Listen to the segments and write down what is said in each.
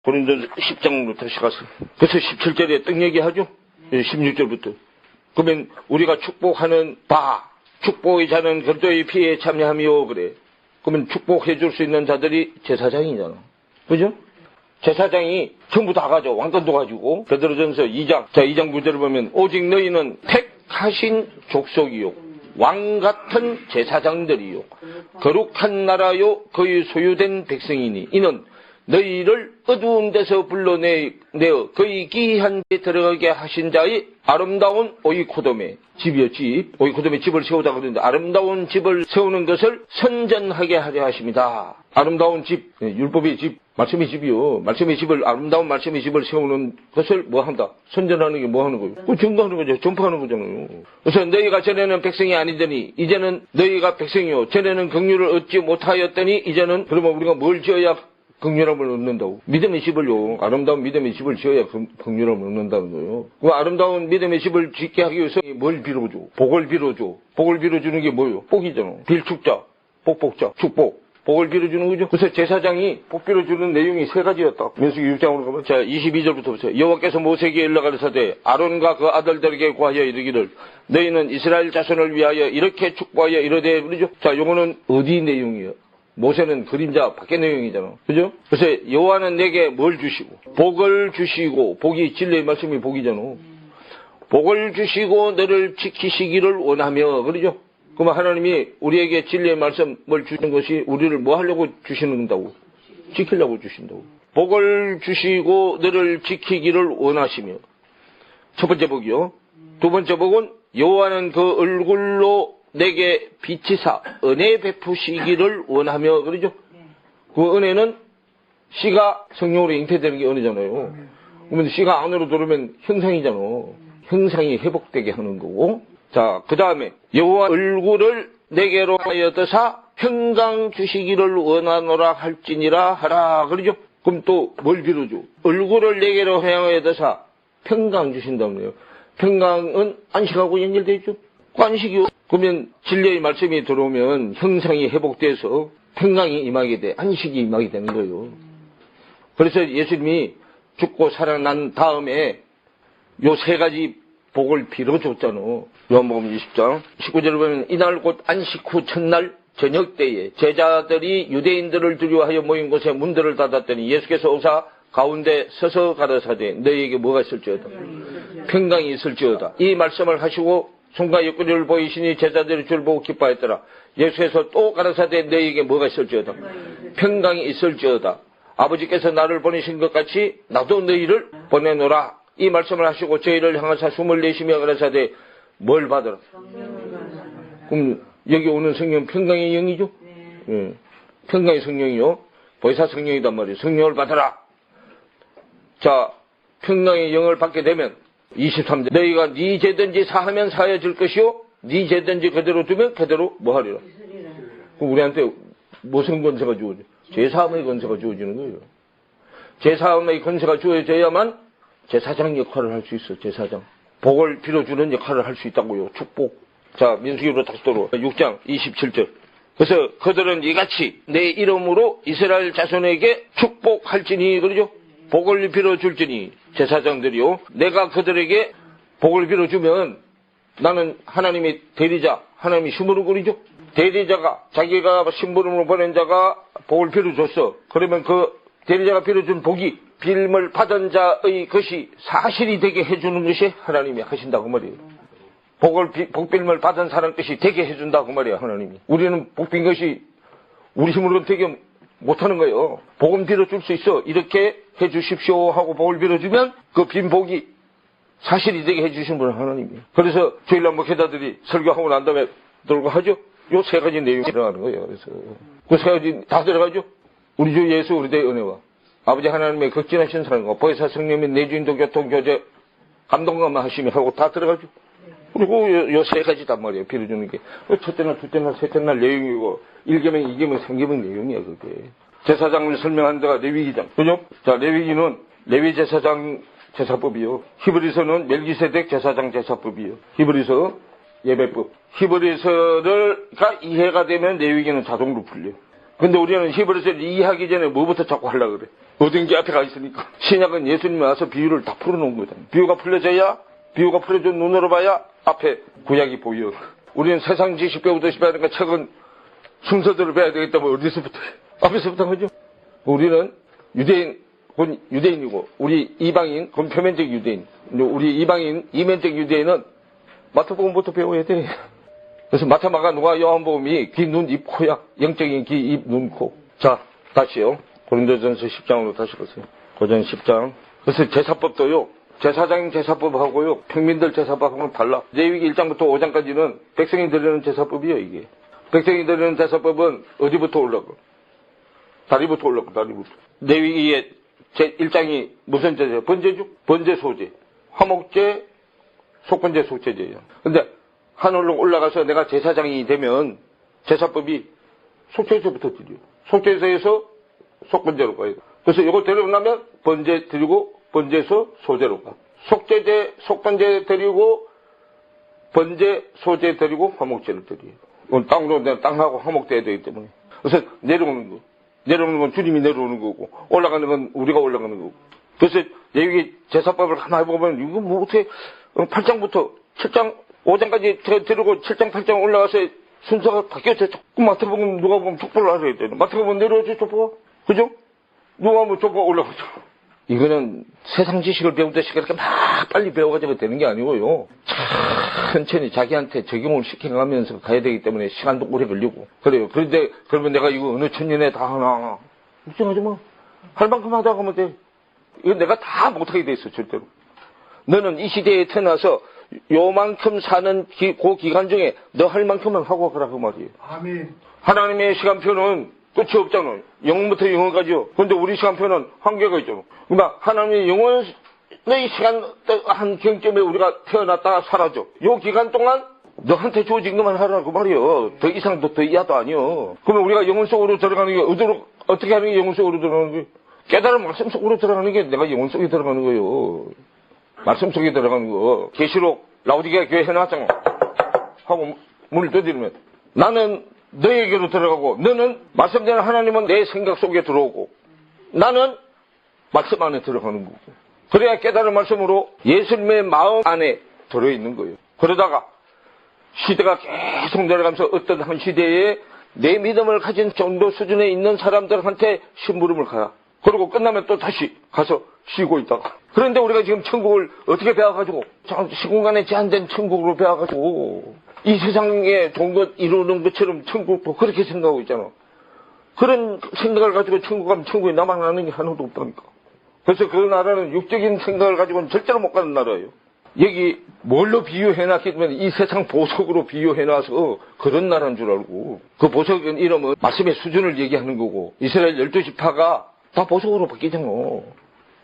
고린도서 10장으로 다시 가서. 그래서 17절에 떡 얘기하죠. 16절부터. 그러면 우리가 축복하는 바, 축복의 자는 그리스도의 피에 참여하며 그래. 그러면 축복해 줄 수 있는 자들이 제사장이잖아. 그죠? 제사장이 전부 다 가져. 왕권도 가지고. 베드로전서 2장. 자, 2장 9절을 보면 오직 너희는 택하신 족속이요. 왕 같은 제사장들이요. 거룩한 나라요. 거의 소유된 백성이니. 이는 너희를 어두운 데서 불러내어 거의 귀한 데 들어가게 하신 자의 아름다운 오이코돔의 집이요, 집. 오이코돔의 집을 세우다 그러는데 아름다운 집을 세우는 것을 선전하게 하려 하십니다. 아름다운 집, 율법의 집, 말씀의 집이요. 말씀의 집을, 아름다운 말씀의 집을 세우는 것을 뭐 한다? 선전하는 게 뭐 하는 거예요? 그 증거하는 거죠. 전파하는 거잖아요. 그래서 너희가 전에는 백성이 아니더니 이제는 너희가 백성이요. 전에는 긍휼을 얻지 못하였더니 이제는 그러면 우리가 뭘 지어야 긍휼함을 얻는다고. 믿음의 집을요. 아름다운 믿음의 집을 지어야 긍휼함을 얻는다는 거예요. 그 아름다운 믿음의 집을 짓게 하기 위해서 뭘 빌어줘? 복을 빌어줘. 복을 빌어주는 게 뭐예요? 복이잖아. 빌축자, 복복자, 축복. 복을 빌어주는 거죠. 그래서 제사장이 복 빌어주는 내용이 세 가지였다. 민수기 6장으로 가면 자 22절부터 보세요. 여호와께서 모세에게 일러가르사대 아론과 그 아들들에게 구하여 이르기를 너희는 이스라엘 자손을 위하여 이렇게 축복하여 이르되 그러죠. 자 요거는 어디 내용이에요? 모세는 그림자 밖의 내용이잖아. 그죠? 그래서 여호와는 내게 뭘 주시고 복을 주시고 복이 진리의 말씀이 복이잖아. 복을 주시고 너를 지키시기를 원하며 그러죠? 그러면 하나님이 우리에게 진리의 말씀을 주시는 것이 우리를 뭐 하려고 주시는다고? 지키려고 주신다고. 복을 주시고 너를 지키기를 원하시며. 첫 번째 복이요. 두 번째 복은 여호와는 그 얼굴로 내게 비치사 은혜 베푸시기를 원하며 그러죠. 그 은혜는 씨가 성령으로 잉태되는 게 은혜잖아요. 그러면 씨가 안으로 들어오면 형상이잖아. 형상이 회복되게 하는 거고. 자, 그 다음에 여호와 얼굴을 내게로 하여 드사 평강 주시기를 원하노라 할지니라 하라 그러죠. 그럼 또 뭘 빌어줘? 얼굴을 내게로 하여 드사 평강 주신다고요. 평강은 안식하고 연결되어 있죠. 그 안식이요. 그러면 진리의 말씀이 들어오면 형상이 회복돼서 평강이 임하게 돼. 안식이 임하게 되는 거예요. 그래서 예수님이 죽고 살아난 다음에 요 세 가지 복을 빌어줬잖아. 요한복음 20장 19절을 보면 이날 곧 안식 후 첫날 저녁 때에 제자들이 유대인들을 두려워하여 모인 곳에 문들을 닫았더니 예수께서 오사 가운데 서서 가라사대 너희에게 뭐가 있을지어다. 평강이 있을지어다. 이 말씀을 하시고 손과 옆구리를 보이시니 제자들이 줄 보고 기뻐했더라. 예수께서 또 가라사대 너희에게 뭐가 있을지어다. 평강이 있을지어다. 아버지께서 나를 보내신 것 같이 나도 너희를 보내노라. 이 말씀을 하시고 저희를 향하사 숨을 내쉬며 가라사대 뭘 받으라. 그럼 여기 오는 성령 평강의 영이죠? 예. 평강의 성령이요. 보혜사 성령이단 말이에요. 성령을 받아라. 자, 평강의 영을 받게 되면 23절 너희가 네 죄든지 사하면 사해질 것이요 네 죄든지 그대로 두면 그대로 뭐 하리라. 그럼 우리한테 무슨 권세가 주어져? 죄사함의 권세가 주어지는 거예요. 죄사함의 권세가 주어져야만 제사장 역할을 할 수 있어. 제사장. 복을 빌어주는 역할을 할 수 있다고요. 축복. 자, 민수기로 다시 돌아와. 6장 27절. 그래서 그들은 이같이 내 이름으로 이스라엘 자손에게 축복할지니 그러죠. 복을 빌어줄지니 제사장들이요. 내가 그들에게 복을 빌어주면 나는 하나님의 대리자, 하나님이 심부름꾼이죠. 대리자가 자기가 심부름으로 보낸 자가 복을 빌어줬어. 그러면 그 대리자가 빌어준 복이 빌물 받은 자의 것이 사실이 되게 해주는 것이 하나님이 하신다고 말이에요. 복빌물 받은 사람 것이 되게 해준다고 말이에요. 하나님이. 우리는 복빈 것이 우리 힘으로는 되게 못하는 거예요. 복은 빌어줄 수 있어. 이렇게 해주십시오 하고 복을 빌어주면 그 빈 복이 사실이 되게 해주신 분은 하나님이에요. 그래서 주일날 목회자들이 설교하고 난 다음에 들고 하죠. 요 세 가지 내용이 들어가는 거예요. 그래서 그 세 가지 다 들어가죠. 우리 주 예수 우리 대의 은혜와 아버지 하나님의 극진하신 사랑과 보혜사 성령의 내주인도 교통 교제 감동감만 하시며 하고 다 들어가죠. 그리고 요 세 가지단 말이에요. 빌어주는 게. 첫째 날, 둘째 날, 셋째 날 내용이고 1계명, 2계명, 3계명 내용이야 그게. 제사장을 설명한 데가 레위기장. 그죠? 자, 레위기는 레위 제사장 제사법이요. 히브리서는 멜기세덱 제사장 제사법이요. 히브리서 예배법. 히브리서가 이해가 되면 레위기는 자동으로 풀려. 근데 우리는 히브리서를 이해하기 전에 뭐부터 자꾸 하려고 그래? 모든 게 앞에 가 있으니까. 신약은 예수님이 와서 비유를 다 풀어놓은 거잖아요. 비유가 풀려져야, 비유가 풀려준 눈으로 봐야 앞에 구약이 보여. 우리는 세상 지식 배우듯이 배워야 되니까 책은 순서대로 배워야 되겠다. 뭐 어디서부터? 앞에서부터 하죠. 우리는 유대인, 곧 유대인이고, 우리 이방인, 곧 표면적 유대인. 우리 이방인, 이면적 유대인은 마태복음부터 배워야 돼. 그래서 마태, 마가, 누가, 요한복음이 귀, 눈, 입, 코야. 영적인 귀, 입, 눈, 코. 자, 다시요. 고린도전서 10장으로 다시 보세요. 고전 10장. 그래서 제사법도요. 제사장인 제사법하고요. 평민들 제사법하고는 달라. 레위기 1장부터 5장까지는 백성이 드리는 제사법이에요, 이게. 백성이 드리는 제사법은 어디부터 올라가? 다리부터 올라가, 다리부터. 레위기의 제1장이 무슨 제재예요? 번제죠? 번제 소제. 화목제, 속번제 속제제예요. 근데 하늘로 올라가서 내가 제사장이 되면 제사법이 속죄제부터 드려요. 속죄제에서 속번제로 가요. 그래서 이걸 드리고 나면 번제 드리고 번제에서 소제로 가. 속죄제, 속번제 드리고 번제, 소제 드리고 화목제를 드려요. 이건 땅으로 내가 땅하고 화목돼야 되기 때문에. 그래서 내려오는 거. 내려오는 건 주님이 내려오는 거고 올라가는 건 우리가 올라가는 거고. 그래서 여기 제사법을 하나 해보면 이거 뭐 어떻게 8장부터 7장 5장까지 들고 7장 8장 올라가서 순서가 바뀌었어요. 조금 마태복음 누가 보면 족보를 알아야 돼요. 마태복음 내려오죠 족보가. 그죠? 누가 보면 족보가 올라가죠. 이거는 세상 지식을 배우듯이 그렇게 막 빨리 배워가지고 되는 게 아니고요. 천천히 자기한테 적용을 시켜가면서 가야 되기 때문에 시간도 오래 걸리고. 그래요. 그런데 그러면 내가 이거 어느 천년에 다 하나. 걱정하지 마. 할 만큼 하다 가면 돼. 이건 내가 다 못하게 돼 있어 절대로. 너는 이 시대에 태어나서 요만큼 사는 그 기간 중에 너 할 만큼은 하고 가라 그 말이에요. 아멘. 하나님의 시간표는 끝이 없잖아요. 영원부터 영원까지요. 그런데 우리 시간표는 한계가 있잖아요. 그러니까 하나님의 영원의 시간 한 경점에 우리가 태어났다가 사라져. 요 기간 동안 너한테 주어진 것만 하라 그 말이요. 더 이상도 더 이하도 아니요. 그러면 우리가 영혼 속으로 들어가는 게 어떻게 하는 게 영혼 속으로 들어가는 게 깨달은 말씀 속으로 들어가는 게 내가 영혼 속에 들어가는 거예요. 말씀 속에 들어가는 거. 계시록 라오디게아 교회 해놨잖아. 하고 문을 두드리면 나는 너에게로 들어가고 너는 말씀대로 하나님은 내 생각 속에 들어오고 나는 말씀 안에 들어가는 거고. 그래야 깨달은 말씀으로 예수님의 마음 안에 들어있는 거예요. 그러다가 시대가 계속 내려가면서 어떤 한 시대에 내 믿음을 가진 정도 수준에 있는 사람들한테 심부름을 가야. 그리고 끝나면 또 다시 가서 쉬고 있다가. 그런데 우리가 지금 천국을 어떻게 배워가지고 시공간에 제한된 천국으로 배워가지고 이 세상에 좋은 것 이루는 것처럼 천국도 그렇게 생각하고 있잖아. 그런 생각을 가지고 천국 가면 천국에 나만 아는 게 하나도 없다니까. 그래서 그 나라는 육적인 생각을 가지고는 절대로 못 가는 나라예요. 여기 뭘로 비유해놨기 때문에 이 세상 보석으로 비유해놔서 그런 나라인 줄 알고. 그 보석은 이름은 말씀의 수준을 얘기하는 거고 이스라엘 12지파가 다 보석으로 바뀌잖아.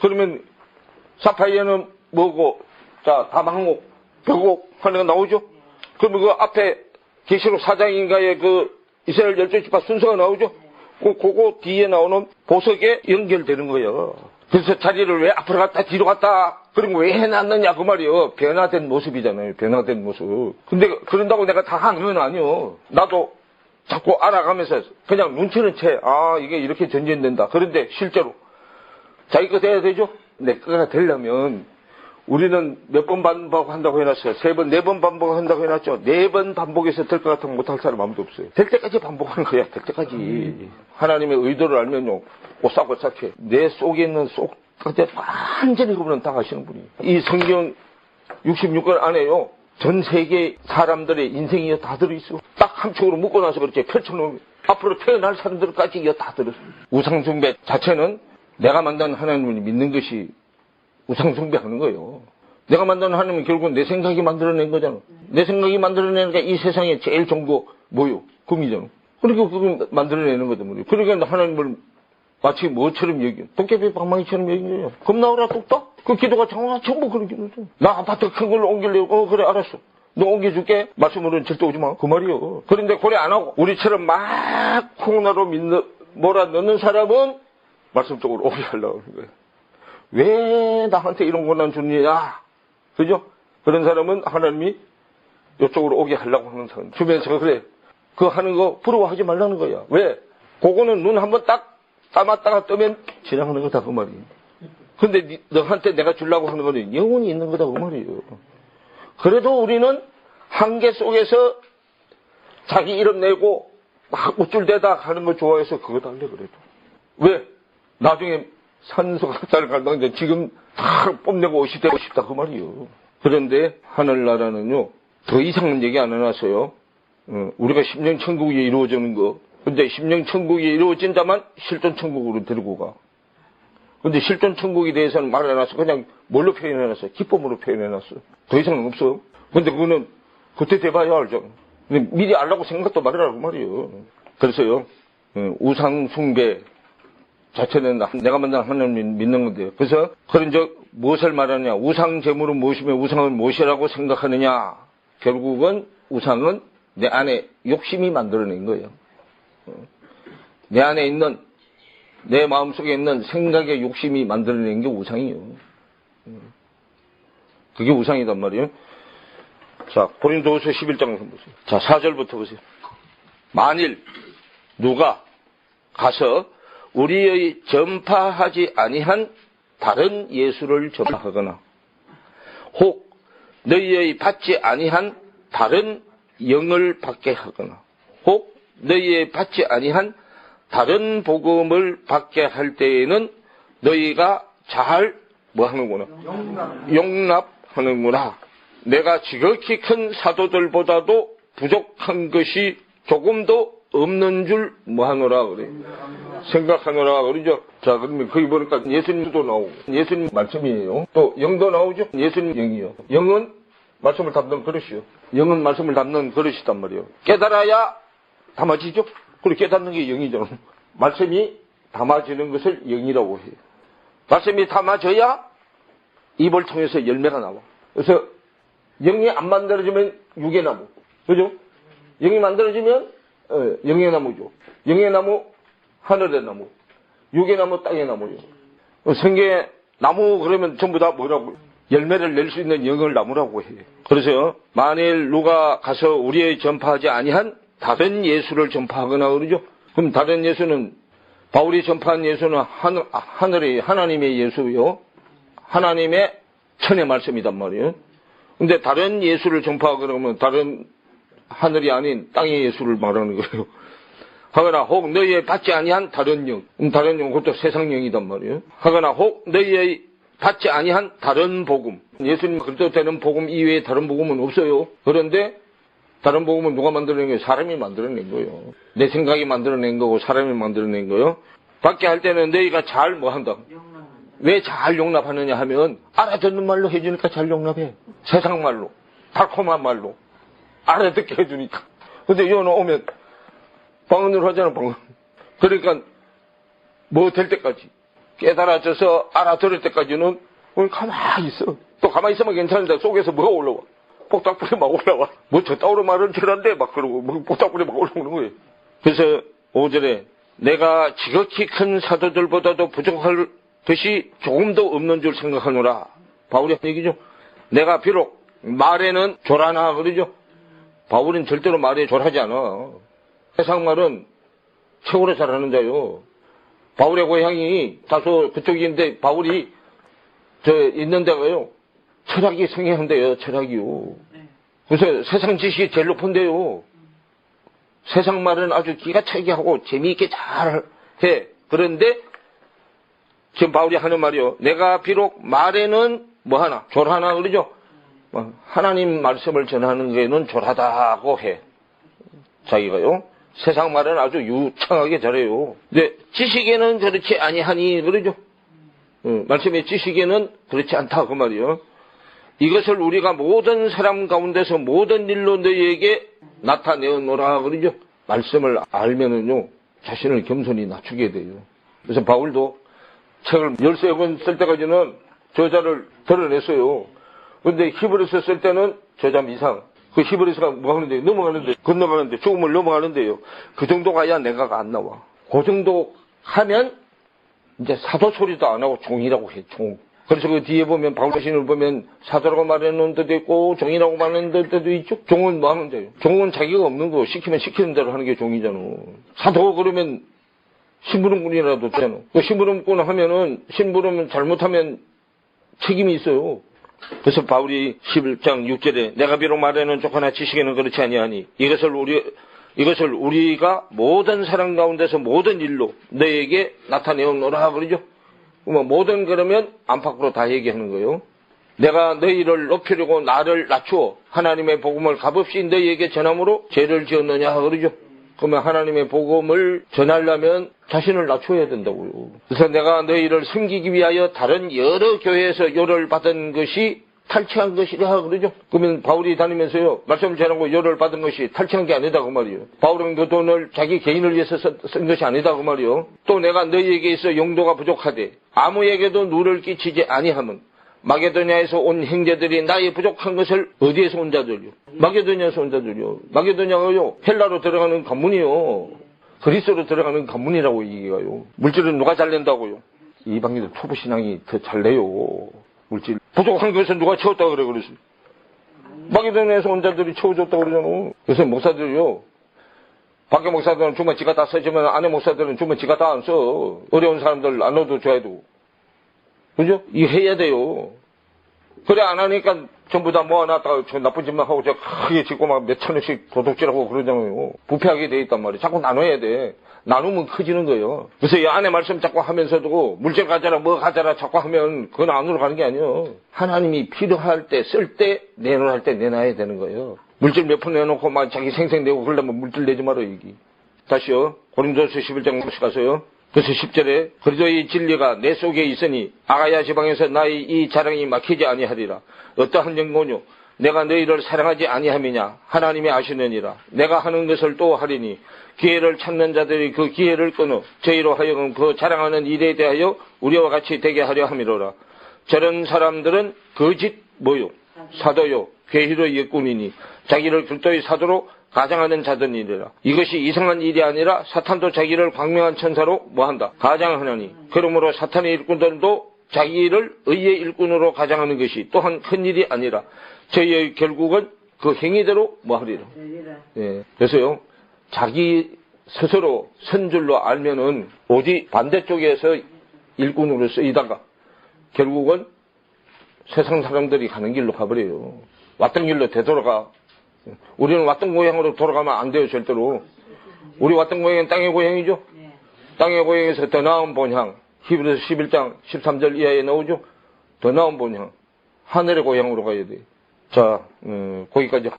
그러면 사파이어는 뭐고 자 다망목 벽옥 하는 거 나오죠. 그러면 그 앞에 계시록 4장인가에 그 이스라엘 12지파 순서가 나오죠. 그거 뒤에 나오는 보석에 연결되는 거예요. 그래서 자리를 왜 앞으로 갔다 뒤로 갔다 그런 거 왜 해놨느냐 그 말이요. 변화된 모습이잖아요. 변화된 모습. 근데 그런다고 내가 다 하는 건 아니요. 나도 자꾸 알아가면서 그냥 눈치는 채. 아 이게 이렇게 전진된다. 그런데 실제로 자기 거 돼야 되죠. 내 거가 되려면 우리는 몇 번 반복한다고 해놨어요. 3번, 4번 반복한다고 해놨죠. 4번 반복해서 될 것 같으면 못할 사람 아무도 없어요. 될 때까지 반복하는 거야. 될 때까지. 하나님의 의도를 알면요. 오싹오싹해. 내 속에 있는 속까지 완전히 그분은 다 아시는 분이. 이 성경 66권 안에요. 전 세계 사람들의 인생이 다 들어있어. 딱 한 축으로 묶어놔서 그렇게 펼쳐놓으면 앞으로 태어날 사람들까지 다 들어있어. 우상숭배 자체는 내가 만든 하나님을 믿는 것이 우상숭배하는 거예요. 내가 만든 하나님은 결국은 내 생각이 만들어낸 거잖아. 내 생각이 만들어내는 게 이 세상에 제일 좋은 거 뭐요? 금이잖아. 그러니까 그걸 만들어내는 거든. 그러니까 하나님을 마치 뭐처럼 얘기해. 도깨비 방망이처럼 얘기해요. 금 나오라 뚝딱? 그 기도가 전부 그런 기도죠. 나 아파트 큰 걸로 옮기려고. 그래 알았어. 너 옮겨줄게. 말씀으로는 절대 오지 마. 그 말이요. 그런데 고래 안 하고 우리처럼 막 콩나로 몰아넣는 사람은 말씀 쪽으로 오게 하려고 하는 거예요. 왜 나한테 이런 고난 주느냐? 그죠? 그런 사람은 하나님이 이쪽으로 오게 하려고 하는 사람. 주변에서 그래. 그거 하는 거 부러워하지 말라는 거야. 왜? 그거는 눈 한번 딱 감았다가 뜨면 지나가는 거다 그 말이에요. 근데 너한테 내가 주려고 하는 거는 영원히 있는 거다 그 말이에요. 그래도 우리는 한계 속에서 자기 이름 내고 막 우쭐대다 하는 거 좋아해서 그거 달래 그래도. 왜? 나중에 산소가스를 갈당인데 지금 다 뽐내고 옷이 되고 싶다 그 말이에요. 그런데 하늘나라는요 더 이상은 얘기 안 해놨어요. 우리가 심령천국이 이루어지는 거. 근데 심령천국이 이루어진다만 실존천국으로 데리고 가. 근데 실존천국에 대해서는 말해놨어. 그냥 뭘로 표현해놨어? 기쁨으로 표현해놨어. 더 이상은 없어. 근데 그거는 그때 돼봐야 알죠. 근데 미리 알라고 생각도 말해라고 말이에요. 그래서요 우상 숭배 자체는 내가 만든 하나님 믿는 건데요. 그래서 그런 적 무엇을 말하느냐? 우상 제물은 무엇이며 우상은 무엇이라고 생각하느냐? 결국은 우상은 내 안에 욕심이 만들어낸 거예요. 내 안에 있는 내 마음속에 있는 생각의 욕심이 만들어낸 게 우상이에요. 그게 우상이단 말이에요. 자, 고린도후서 11장 한번 보세요. 자, 4절부터 보세요. 만일 누가 가서 우리의 전파하지 아니한 다른 예수를 전파하거나 혹 너희의 받지 아니한 다른 영을 받게 하거나 혹 너희의 받지 아니한 다른 복음을 받게 할 때에는 너희가 잘 뭐하는구나? 용납하는구나. 내가 지극히 큰 사도들보다도 부족한 것이 조금도 없는 줄 뭐하노라 그래. 생각하노라 그러죠. 자, 그러면 거기 보니까 예수님도 나오고 예수님 말씀이에요. 또 영도 나오죠. 예수님 영이요. 영은 말씀을 담는 그릇이요. 영은 말씀을 담는 그릇이단 말이에요. 깨달아야 담아지죠. 그리고 깨닫는 게 영이죠. 말씀이 담아지는 것을 영이라고 해요. 말씀이 담아져야 입을 통해서 열매가 나와. 그래서 영이 안 만들어지면 육의 나무. 그죠? 영이 만들어지면 영의 나무죠. 영의 나무, 하늘의 나무. 육의 나무, 땅의 나무죠. 성경에 나무 그러면 전부 다 뭐라고? 열매를 낼 수 있는 영을 나무라고 해요. 그래서 만일 누가 가서 우리의 전파하지 아니한 다른 예수를 전파하거나 그러죠. 그럼 다른 예수는 바울이 전파한 예수는 하늘의 하나님의 예수요. 하나님의 천의 말씀이단 말이에요. 근데 다른 예수를 전파하거나 그러면 다른 하늘이 아닌 땅의 예수를 말하는 거예요. 하거나 혹 너희의 받지 아니한 다른 영. 다른 영 그것도 세상 영이단 말이에요. 하거나 혹 너희의 받지 아니한 다른 복음. 예수님 그리스도 되는 복음 이외에 다른 복음은 없어요. 그런데 다른 복음은 누가 만들어낸 거예요? 사람이 만들어낸 거예요. 내 생각이 만들어낸 거고 사람이 만들어낸 거예요. 받게 할 때는 너희가 잘 뭐 한다. 왜 잘 용납하느냐 하면 알아듣는 말로 해주니까 잘 용납해. 세상 말로, 달콤한 말로 알아듣게 해주니까. 근데 여기 오면 방언으로 하잖아, 방언. 그러니까 뭐 될 때까지 깨달아져서 알아들을 때까지는 가만히 있어. 또 가만히 있으면 괜찮은데 속에서 뭐가 올라와. 복닥불이 막 올라와. 뭐 저따구로 말은 저런데 막 그러고 뭐 복닥불이 막 올라오는 거예요. 그래서 5절에 내가 지극히 큰 사도들보다도 부족할 것이 조금도 없는 줄 생각하노라. 바울이 한 얘기죠. 내가 비록 말에는 조라나 그러죠. 바울은 절대로 말에 조라지 않아. 세상 말은 최고로 잘하는 자요. 바울의 고향이 다소 그쪽인데 바울이 있는 데가요. 철학이 성행한데요. 철학이요. 그래서 세상 지식이 제일 높은데요. 세상 말은 아주 기가 차게 하고 재미있게 잘 해. 그런데 지금 바울이 하는 말이요. 내가 비록 말에는 뭐 하나 졸하나 그러죠. 하나님 말씀을 전하는 게는 졸하다고 해. 자기가요. 세상 말은 아주 유창하게 잘해요. 근데 지식에는 그렇지 아니하니 그러죠. 말씀의 지식에는 그렇지 않다 그 말이요. 이것을 우리가 모든 사람 가운데서 모든 일로 너희에게 나타내어노라 그러죠. 말씀을 알면은요 자신을 겸손히 낮추게 돼요. 그래서 바울도 책을 13권 쓸 때까지는 저자를 드러냈어요. 근데 히브리서 쓸 때는 저자 미상. 그 히브리서가 뭐 하는데 넘어가는데 건너가는데 조금을 넘어가는데요. 그 정도 가야 내가가 안 나와. 그 정도 하면 이제 사도 소리도 안 하고 종이라고 해. 종. 그래서 그 뒤에 보면 바울신을 보면 사도라고 말하는 데도 있고 종이라고 말하는 데도 있죠. 종은 뭐 하는데요? 종은 자기가 없는 거 시키면 시키는 대로 하는 게 종이잖아. 사도 그러면 심부름꾼이라도 되잖아. 그 심부름꾼 하면은, 심부름 잘못하면 책임이 있어요. 그래서 바울이 11장 6절에 내가 비록 말하는 쫓아나 지식에는 그렇지 아니하니 이것을 우리가 모든 사람 가운데서 모든 일로 너에게 나타내었노라 그러죠. 모든 그러면 안팎으로 다 얘기하는 거예요. 내가 너희를 높이려고 나를 낮추어 하나님의 복음을 값없이 너희에게 전함으로 죄를 지었느냐 그러죠. 그러면 하나님의 복음을 전하려면 자신을 낮춰야 된다고요. 그래서 내가 너희를 섬기기 위하여 다른 여러 교회에서 요를 받은 것이 탈취한 것이라 그러죠. 그러면 바울이 다니면서요 말씀을 전하고 요를 받은 것이 탈취한 게 아니다 그 말이에요. 바울은 그 돈을 자기 개인을 위해서 쓴 것이 아니다 그 말이에요. 또 내가 너희에게 있어 용도가 부족하되 아무에게도 누를 끼치지 아니함은 마게도냐에서 온 형제들이 나의 부족한 것을 어디에서 온 자들요? 마게도냐에서 온 자들요. 마게도냐가요 헬라로 들어가는 관문이요. 그리스로 들어가는 관문이라고 얘기해요. 물질은 누가 잘 낸다고요? 이방인들 초보신앙이 더 잘 내요. 물질. 부족한 것을 누가 채웠다 그래 그래서. 마게도냐에서 온 자들이 채워줬다 그러잖아. 그래서 목사들이요. 밖에 목사들은 주면 지가 다 쓰지만 안에 목사들은 주면 지가 다 안 써. 어려운 사람들 안 넣어도 줘야 되고. 그죠? 이거 해야 돼요. 그래 안 하니까 전부 다 모아놨다가 저 나쁜 짓만 하고 저 크게 짓고 막 몇천 원씩 도둑질하고 그러잖아요. 부패하게 돼 있단 말이에요. 자꾸 나눠야 돼. 나누면 커지는 거예요. 그래서 이 안에 말씀 자꾸 하면서도 물질 가져라 뭐 가져라 자꾸 하면 그건 안으로 가는 게 아니에요. 하나님이 필요할 때 쓸 때 내놓을 때 내놔야 되는 거예요. 물질 몇 푼 내놓고 막 자기 생생 내고 그러려면 물질 내지 말아 여기. 다시요. 고린도서 11장 다시 가서요. 그래서 10절에 그리스도의 진리가 내 속에 있으니 아가야 지방에서 나의 이 자랑이 막히지 아니하리라. 어떠한 연고뇨 내가 너희를 사랑하지 아니함이냐 하나님이 아시느니라. 내가 하는 것을 또 하리니 기회를 찾는 자들이 그 기회를 끊어 저희로 하여금 그 자랑하는 일에 대하여 우리와 같이 되게 하려 함이로라. 저런 사람들은 거짓 뭐요 사도요 괴히로 일꾼이니 자기를 그리스도의 사도로 가장하는 자들이라. 이것이 이상한 일이 아니라 사탄도 자기를 광명한 천사로 뭐한다? 가장하느니. 그러므로 사탄의 일꾼들도 자기를 의의 일꾼으로 가장하는 것이 또한 큰 일이 아니라 저희의 결국은 그 행위대로 뭐하리라. 예. 그래서요 자기 스스로 선줄로 알면은 오직 반대쪽에서 일꾼으로 쓰이다가 결국은 세상 사람들이 가는 길로 가버려요. 왔던 길로 되돌아가. 우리는 왔던 고향으로 돌아가면 안 돼요, 절대로. 우리 왔던 고향은 땅의 고향이죠? 땅의 고향에서 더 나은 본향. 히브리서 11장 13절 이하에 나오죠? 더 나은 본향. 하늘의 고향으로 가야 돼. 자, 거기까지.